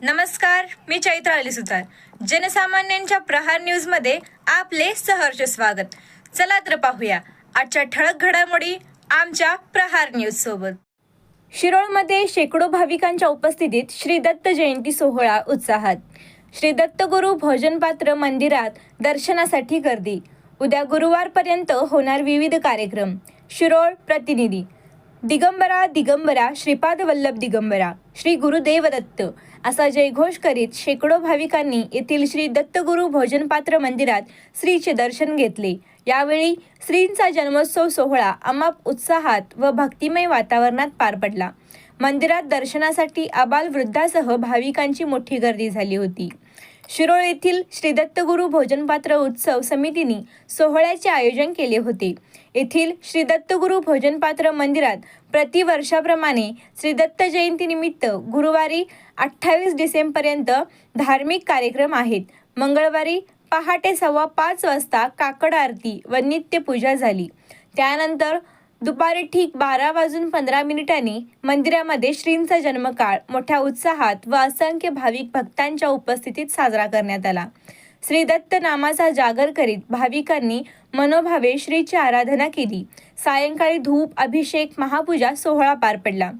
नमस्कार, मी चैत्र अली सुतार. जनसामान्यांच्या प्रहार न्यूज मध्ये आपले सहर्ष स्वागत. चला तर पाहूया आजच्या ठळक घडामोडी आमच्या प्रहार न्यूज सोबत. शिरोळमध्ये शेकडो भाविकांच्या उपस्थितीत श्री दत्त जयंती सोहळा उत्साहात. श्री दत्तगुरू भोजनपात्र मंदिरात दर्शनासाठी गर्दी. उद्या गुरुवारपर्यंत होणार विविध कार्यक्रम. शिरोळ प्रतिनिधी. दिगंबरा दिगंबरा श्रीपाद वल्लभ दिगंबरा श्री गुरुदेव दत्त असा जयघोष करीत शेकडो भाविकांनी येथील श्री दत्तगुरू भोजनपात्र मंदिरात श्रीचे दर्शन घेतले. यावेळी श्रींचा जन्मोत्सव सोहळा अमाप उत्साहात व भक्तिमय वातावरणात पार पडला. मंदिरात दर्शनासाठी आबालवृद्धासह भाविकांची मोठी गर्दी झाली होती. शिरोळ येथील श्री दत्तगुरू भोजनपात्र उत्सव समितीने सोहळ्याचे आयोजन केले होते. येथील श्री दत्तगुरू भोजनपात्र मंदिरात प्रतिवर्षाप्रमाणे श्री दत्त जयंतीनिमित्त गुरुवारी 28 डिसेंबरपर्यंत धार्मिक कार्यक्रम आहेत. मंगळवारी पहाटे 5:15 वाजता काकड आरती व नित्यपूजा झाली. त्यानंतर दुपारी ठीक 12:15 मंदिरामध्ये श्रींचा जन्मकाळ मोठ्या उत्साहात व असंख्य भाविक भक्तांच्या उपस्थितीत साजरा करण्यात आला. श्री दत्त नामाचा जागर करीत भाविकांनी मनोभावे श्रीची आराधना केली. सायंकाळी धूप अभिषेक महापूजा सोहळा पार पडला.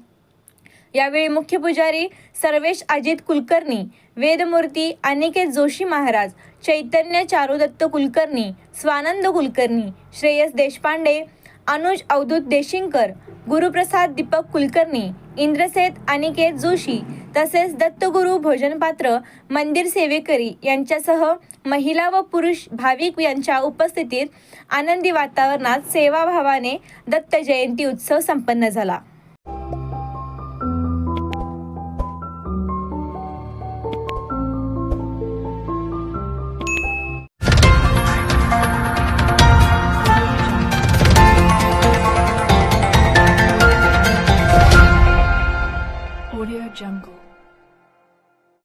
यावेळी मुख्य पुजारी सर्वेश अजित कुलकर्णी, वेदमूर्ती अनिकेत जोशी महाराज, चैतन्य चारुदत्त कुलकर्णी, स्वानंद कुलकर्णी, श्रेयस देशपांडे, अनुज अवधूत देशिंकर, गुरुप्रसाद दीपक कुलकर्णी, इंद्रसेठ अनिकेत जोशी तसेच दत्तगुरू भोजनपात्र मंदिर सेवेकरी यांच्यासह महिला व पुरुष भाविक यांच्या उपस्थितीत आनंदी वातावरणात सेवाभावाने दत्त जयंती उत्सव संपन्न झाला.